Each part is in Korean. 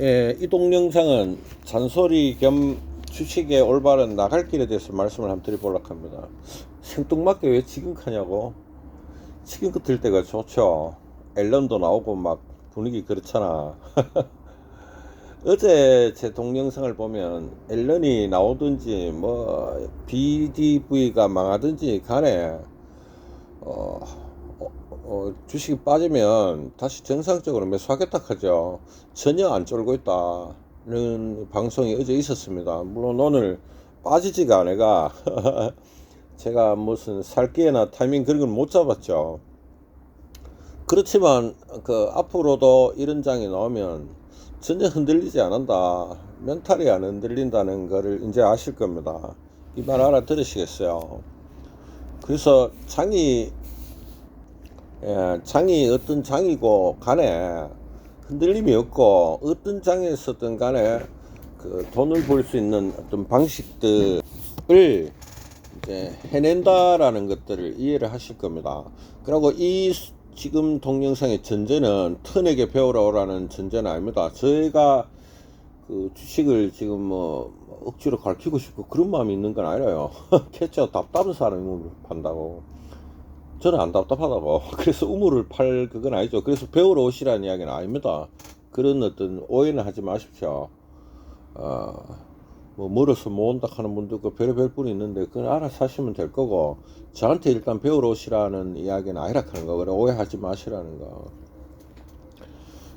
예, 이 동영상은 잔소리 겸 주식의 올바른 나갈길에 대해서 말씀을 한번 드려보려고 합니다. 생뚱맞게 왜 지금 하냐고? 지금 그 들 때가 좋죠. 앨런도 나오고 막 분위기 그렇잖아. 어제 제 동영상을 보면 앨런이 나오든지 뭐 BDV가 망하든지 간에 어, 주식이 빠지면 다시 정상적으로 매수하겠다 하죠. 전혀 안 쫄고 있다는 방송이 어제 있었습니다. 물론 오늘 빠지지가 않아가 제가 무슨 살 기회나 타이밍 그런 걸 못 잡았죠. 그렇지만 그 앞으로도 이런 장이 나오면 전혀 흔들리지 않는다, 멘탈이 안 흔들린다는 거를 이제 아실 겁니다. 이 말 알아들으시겠어요? 그래서 장이 어떤 장이고 간에 흔들림이 없고, 어떤 장에 서든 간에 그 돈을 벌 수 있는 어떤 방식들을 이제 해낸다라는 것들을 이해를 하실 겁니다. 그리고 이 지금 동영상의 전제는 턴에게 배우러 오라는 전제는 아닙니다. 저희가 그 주식을 지금 뭐 억지로 가르치고 싶고 그런 마음이 있는 건 아니라요. 캐쳐 답답한 사람이 판다고. 저는 안 답답하다고. 그래서 우물을 팔 그건 아니죠. 그래서 배우러 오시라는 이야기는 아닙니다. 그런 어떤 오해는 하지 마십시오. 뭐 멀어서 못 온다 하는 분도 있고 별의별 분이 있는데 그건 알아서 하시면 될 거고, 저한테 일단 배우러 오시라는 이야기는 아니라 하는 거. 그래, 오해하지 마시라는 거.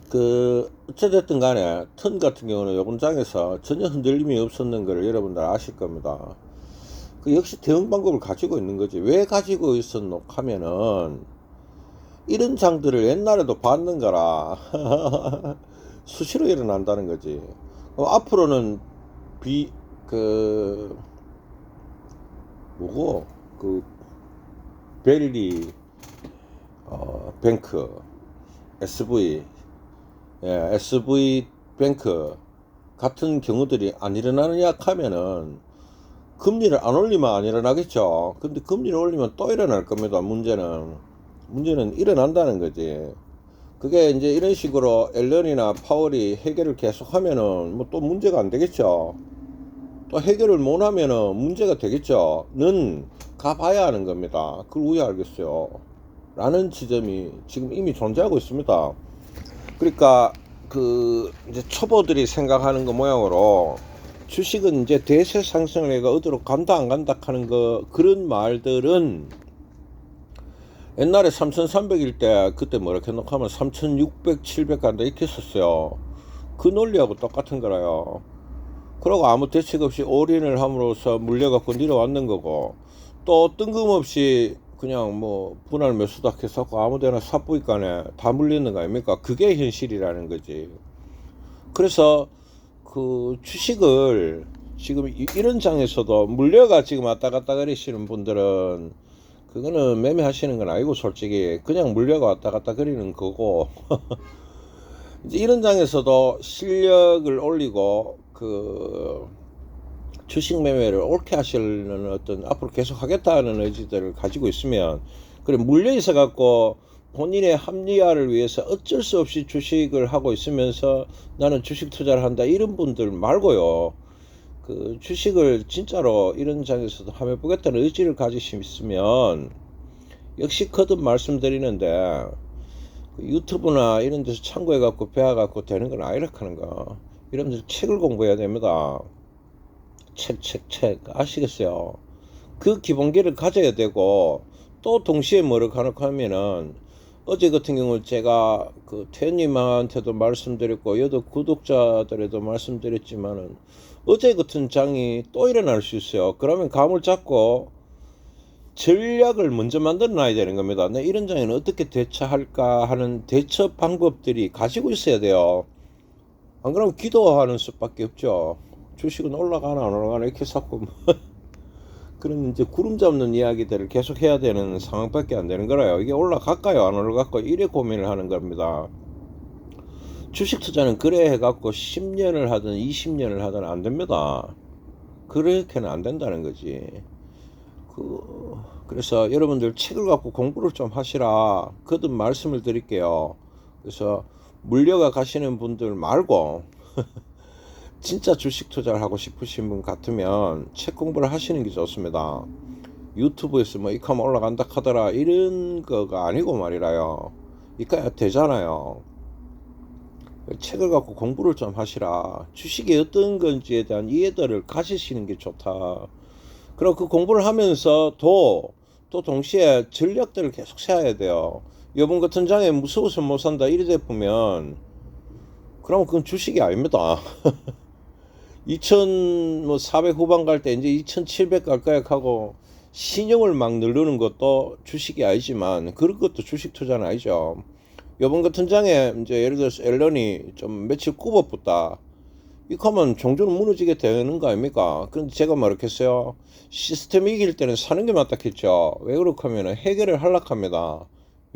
그 어찌됐든 간에 턴 같은 경우는 요번 장에서 전혀 흔들림이 없었는 걸 여러분들 아실 겁니다. 그 역시 대응 방법을 가지고 있는 거지. 왜 가지고 있었노 하면은 이런 장들을 옛날에도 봤는 거라 수시로 일어난다는 거지. 앞으로는 그 뭐고 그 벨리 뱅크 SV 뱅크 같은 경우들이 안 일어나느냐 하면은 금리를 안 올리면 안 일어나겠죠. 근데 금리를 올리면 또 일어날 겁니다. 문제는 일어난다는 거지. 그게 이제 이런 식으로 앨런이나 파월이 해결을 계속 하면은 뭐 또 문제가 안 되겠죠. 또 해결을 못 하면은 문제가 되겠죠. 는 가봐야 하는 겁니다. 그걸 왜 알겠어요? 라는 지점이 지금 이미 존재하고 있습니다. 그러니까 그 이제 초보들이 생각하는 거 모양으로 주식은 이제 대세 상승을 해가 어디로 간다 안 간다 하는 거, 그런 말들은 옛날에 3300일 때 그때 뭐라 해놓고 하면 3600, 700 간다 이렇게 했었어요. 그 논리하고 똑같은 거라요. 그러고 아무 대책 없이 올인을 함으로써 물려갖고 내려왔는 거고, 또 뜬금없이 그냥 뭐 분할 매수다 해서 아무데나 삽부익간에 다 물리는 거 아닙니까? 그게 현실이라는 거지. 그래서 그 주식을 지금 이런 장에서도 물려가 지금 왔다 갔다 거리시는 분들은 그거는 매매하시는 건 아니고, 솔직히 그냥 물려가 왔다 갔다 거리는 거고 이제 이런 장에서도 실력을 올리고 그 주식 매매를 옳게 하시는 어떤 앞으로 계속 하겠다는 의지들을 가지고 있으면, 그래 물려 있어 갖고 본인의 합리화를 위해서 어쩔 수 없이 주식을 하고 있으면서 나는 주식 투자를 한다 이런 분들 말고요, 그 주식을 진짜로 이런 장에서도 한번 해보겠다는 의지를 가지시면, 역시 거듭 말씀드리는데 유튜브나 이런 데서 참고해 갖고 배워 갖고 되는 건 아니라 하는 거. 여러분들 책을 공부해야 됩니다. 책 아시겠어요? 그 기본기를 가져야 되고, 또 동시에 뭐를 가놓고 하면은, 어제 같은 경우 제가 그 태연님한테도 말씀드렸고 여도 구독자들에도 말씀드렸지만은, 어제 같은 장이 또 일어날 수 있어요. 그러면 감을 잡고 전략을 먼저 만들어 놔야 되는 겁니다. 내 이런 장에는 어떻게 대처할까 하는 대처 방법들이 가지고 있어야 돼요. 안 그러면 기도하는 수밖에 없죠. 주식은 올라가나 안 올라가나 이렇게 자꾸 그런 이제 구름 잡는 이야기들을 계속 해야 되는 상황밖에 안 되는 거라요. 이게 올라갈까요 안 올라갈까요, 이래 고민을 하는 겁니다. 주식 투자는 그래 해갖고 10년을 하든 20년을 하든 안 됩니다. 그렇게는 안 된다는 거지. 그래서 여러분들 책을 갖고 공부를 좀 하시라 거듭 말씀을 드릴게요. 그래서 물려가 가시는 분들 말고 진짜 주식 투자를 하고 싶으신 분 같으면 책 공부를 하시는 게 좋습니다. 유튜브에서 뭐 이카면 올라간다 하더라 이런 거가 아니고 말이라요. 이까야 되잖아요. 책을 갖고 공부를 좀 하시라. 주식이 어떤 건지에 대한 이해도를 가지시는 게 좋다. 그리고 그 공부를 하면서 또 동시에 전략들을 계속 세워야 돼요. 이번 같은 장에 무서워서 못 산다 이래 보면 그러면 그건 주식이 아닙니다. 2400 후반 갈 때 이제 2700 갈까요 하고 신용을 막 누르는 것도 주식이 아니지만 그런 것도 주식 투자는 아니죠. 이번 같은 장에 이제 예를 들어서 앨런이 좀 며칠 굽어붙다. 이거면 종주는 무너지게 되는 거 아닙니까? 그런데 제가 말했겠어요. 시스템이 이길 때는 사는 게 맞다 했죠. 왜 그렇냐면 해결을 하락합니다.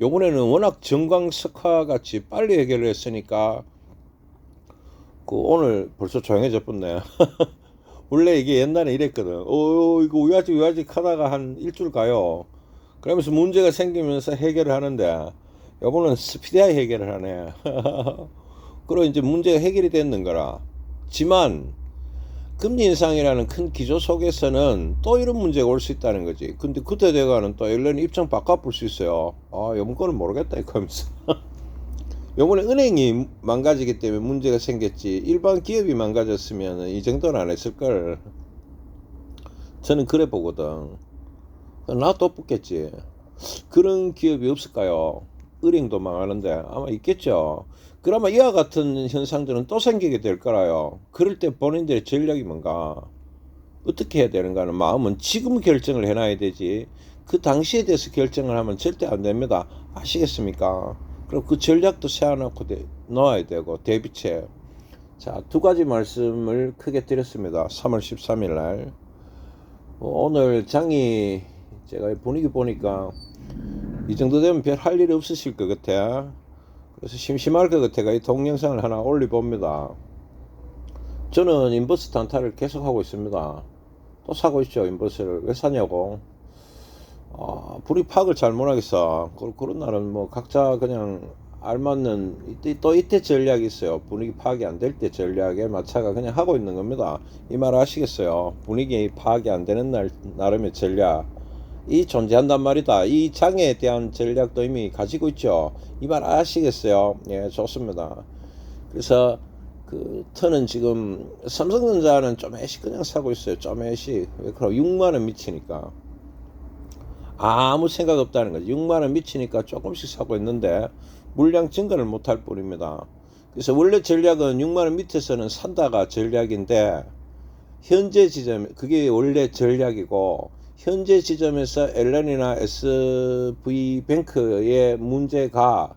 요번에는 워낙 정광석화 같이 빨리 해결을 했으니까 그 오늘 벌써 조용해져 버렸네. 원래 이게 옛날에 이랬거든. 이거 우야직 하다가 한 일주일 가요. 그러면서 문제가 생기면서 해결을 하는데 요거는 스피디하게 해결을 하네. 그리고 이제 문제가 해결이 됐는 거라. 지만 금리 인상이라는 큰 기조 속에서는 또 이런 문제가 올 수 있다는 거지. 근데 그때 돼가는 또 일련의 입장 바꿔볼 수 있어요. 요번 거는 모르겠다 이거 하면서. 요번에 은행이 망가지기 때문에 문제가 생겼지 일반 기업이 망가졌으면 이 정도는 안 했을걸. 저는 그래 보거든. 나 또 붙겠지. 그런 기업이 없을까요? 은행도 망하는데 아마 있겠죠. 그러면 이와 같은 현상들은 또 생기게 될 거라요. 그럴 때 본인들의 전략이 뭔가 어떻게 해야 되는가는 마음은 지금 결정을 해놔야 되지 그 당시에 대해서 결정을 하면 절대 안 됩니다. 아시겠습니까? 그리고 그 전략도 세워놓고 놓아야 되고 대비책. 자, 두 가지 말씀을 크게 드렸습니다. 3월 13일 날 오늘 장이 제가 분위기 보니까 이 정도 되면 별 할 일이 없으실 것 같아. 그래서 심심할 것 같아가 이 동영상을 하나 올려봅니다. 저는 인버스 단타를 계속 하고 있습니다. 또 사고 있죠. 인버스를 왜 사냐고. 불이 파악을 잘 못하겠어. 그런 날은 뭐 각자 그냥 알맞는 이때 전략이 있어요. 분위기 파악이 안 될 때 전략에 맞춰가 그냥 하고 있는 겁니다. 이 말 아시겠어요? 분위기 파악이 안 되는 날 나름의 전략 이 존재한단 말이다. 이 장애에 대한 전략도 이미 가지고 있죠. 이 말 아시겠어요? 예, 좋습니다. 그래서 그 터는 지금 삼성전자는 쪼매씩 그냥 사고 있어요. 쪼매씩. 왜 그럼 6만원 미치니까 아무 생각 없다는 거죠. 6만원 미치니까 조금씩 사고 있는데 물량 증가를 못할 뿐입니다. 그래서 원래 전략은 6만원 밑에서는 산다가 전략인데 현재 지점 그게 원래 전략이고 현재 지점에서 엘런이나 SV뱅크의 문제가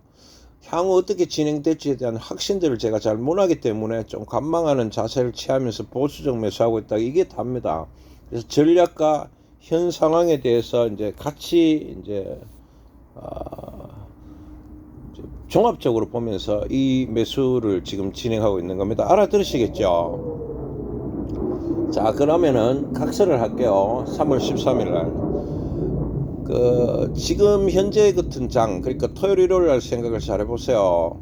향후 어떻게 진행될지에 대한 확신들을 제가 잘 못하기 때문에 좀 관망하는 자세를 취하면서 보수적 매수하고 있다. 이게 답니다. 그래서 전략과 현 상황에 대해서 이제 같이 이제 종합적으로 보면서 이 매수를 지금 진행하고 있는 겁니다. 알아들으시겠죠? 자, 그러면은 각설을 할게요. 3월 13일 날. 지금 현재 같은 장, 그러니까 토요일, 일요일 날 생각을 잘 해보세요.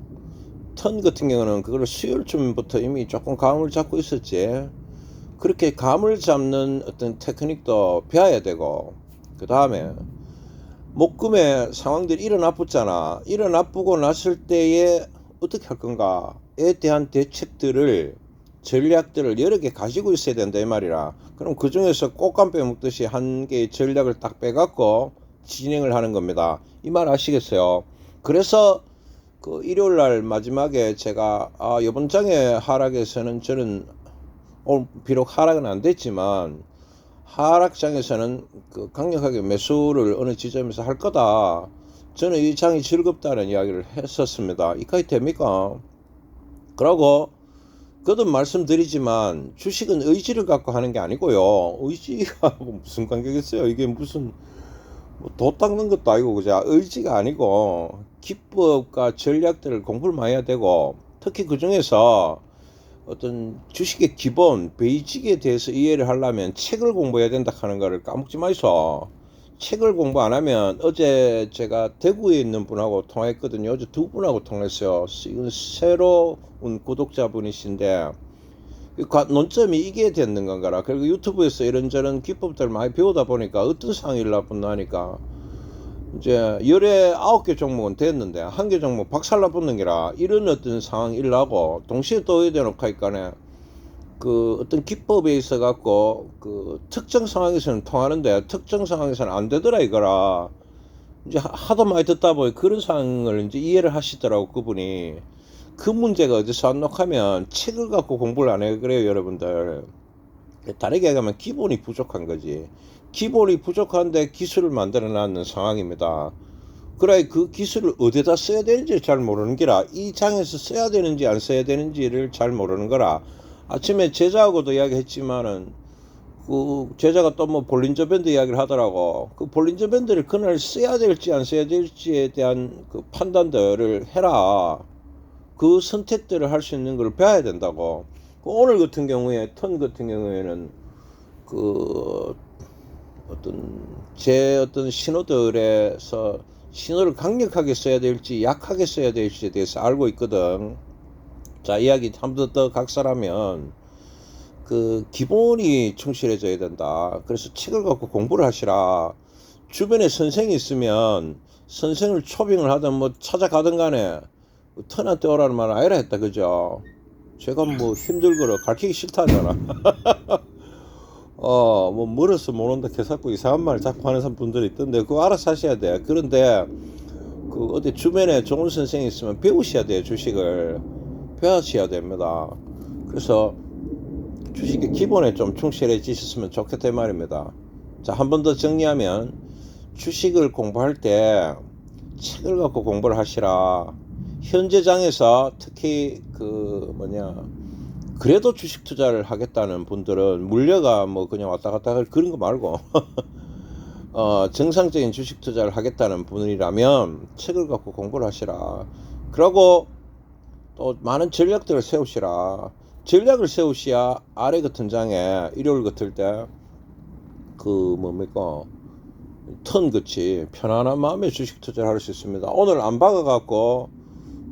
턴 같은 경우는 그걸 수요일쯤부터 이미 조금 감을 잡고 있었지. 그렇게 감을 잡는 어떤 테크닉도 배워야 되고, 그 다음에 목금의 상황들이 일어나붙잖아. 일어나쁘고 났을 때에 어떻게 할 건가에 대한 대책들을 전략들을 여러 개 가지고 있어야 된다 이 말이라. 그럼 그 중에서 꽃감 빼먹듯이 한 개의 전략을 딱 빼갖고 진행을 하는 겁니다. 이 말 아시겠어요? 그래서 그 일요일 날 마지막에 제가 이번 장의 하락에서는 저는 비록 하락은 안 됐지만 하락장에서는 그 강력하게 매수를 어느 지점에서 할 거다. 저는 이 장이 즐겁다는 이야기를 했었습니다. 이까지 됩니까? 그러고 거듭 말씀드리지만 주식은 의지를 갖고 하는 게 아니고요. 의지가 무슨 관계겠어요? 이게 무슨 도 닦는 것도 아니고 그죠? 의지가 아니고 기법과 전략들을 공부를 많이 해야 되고 특히 그 중에서 어떤 주식의 기본 베이직에 대해서 이해를 하려면 책을 공부해야 된다 하는 거를 까먹지 마이소. 책을 공부 안 하면 어제 제가 대구에 있는 분하고 통화했거든요. 어제 두 분하고 통화했어요. 이건 새로운 구독자분이신데 논점이 이게 됐는 건가라. 그리고 유튜브에서 이런저런 기법들 많이 배우다 보니까 어떤 상황이 일어났나 하니까 이제 19개 종목은 됐는데 한 개 종목 박살나 붙는 게라 이런 어떤 상황이 일어나고 동시에 또 해야 되놓고 하니까네 그 어떤 기법에 있어 갖고 그 특정 상황에서는 통하는데 특정 상황에서는 안 되더라 이거라. 이제 하도 많이 듣다 보니 그런 상황을 이제 이해를 하시더라고 그분이. 그 문제가 어디서 왔노하면 책을 갖고 공부를 안 해 그래요 여러분들. 다르게 얘기하면 기본이 부족한 거지. 기본이 부족한데 기술을 만들어 놨는 상황입니다. 그래 그 기술을 어디다 써야 되는지 잘 모르는 게라. 이 장에서 써야 되는지 안 써야 되는지를 잘 모르는 거라. 아침에 제자하고도 이야기했지만은 그 제자가 또 뭐 볼린저 밴드 이야기를 하더라고. 그 볼린저 밴드를 그날 써야 될지 안 써야 될지에 대한 그 판단들을 해라. 그 선택들을 할 수 있는 걸 배워야 된다고. 오늘 같은 경우에 턴 같은 경우에는 그 어떤 제 어떤 신호들에서 신호를 강력하게 써야 될지 약하게 써야 될지에 대해서 알고 있거든. 자, 이야기 한 번 더 각설하면 그 기본이 충실해져야 된다. 그래서 책을 갖고 공부를 하시라. 주변에 선생이 있으면 선생을 초빙을 하든 뭐 찾아가든 간에 턴한테 오라는 말 아니라 했다 그죠. 제가 뭐 힘들거나 가르치기 싫다 하잖아. 뭐 멀어서 못 온다 해서 이상한 말 자꾸 하는 분들이 있던데 그거 알아서 하셔야 돼. 그런데 그 어디 주변에 좋은 선생이 있으면 배우셔야 돼요. 주식을 배우셔야 됩니다. 그래서 주식의 기본에 좀 충실해지셨으면 좋겠다 말입니다. 자, 한 번 더 정리하면 주식을 공부할 때 책을 갖고 공부를 하시라. 현재 장에서 특히 그 그래도 주식 투자를 하겠다는 분들은 물려가 뭐 그냥 왔다 갔다 할 그런 거 말고 정상적인 주식 투자를 하겠다는 분이라면 책을 갖고 공부를 하시라. 그러고 또 많은 전략들을 세우시라. 전략을 세우셔야 아래 같은 장에 일요일 같을 때 그 턴 그치 편안한 마음에 주식 투자를 할 수 있습니다. 오늘 안 박아 갖고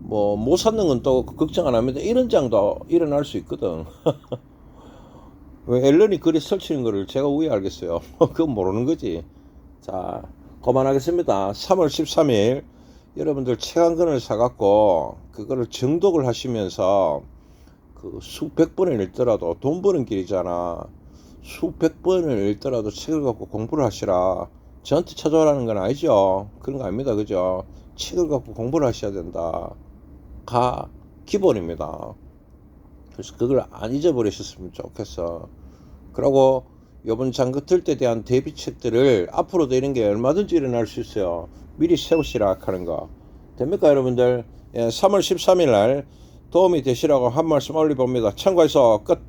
뭐 못 샀는 건 또 걱정 안 합니다. 이런 장도 일어날 수 있거든. 왜 앨런이 글이 설치는 거를 제가 왜 알겠어요. 그건 모르는 거지. 자, 그만하겠습니다. 3월 13일 여러분들 책 한 권을 사갖고 그거를 정독을 하시면서 그 수백 번을 읽더라도 돈 버는 길이잖아. 수백 번을 읽더라도 책을 갖고 공부를 하시라. 저한테 찾아오라는 건 아니죠. 그런 거 아닙니다. 그죠? 책을 갖고 공부를 하셔야 된다. 가 기본입니다. 그래서 그걸 안 잊어버리셨으면 좋겠어. 그리고 요번 장거틀 때 대한 대비책들을 앞으로도 이런 게 얼마든지 일어날 수 있어요. 미리 세우시라 하는 거. 됩니까 여러분들? 3월 13일 날 도움이 되시라고 한 말씀 올려봅니다. 참고해서 끝.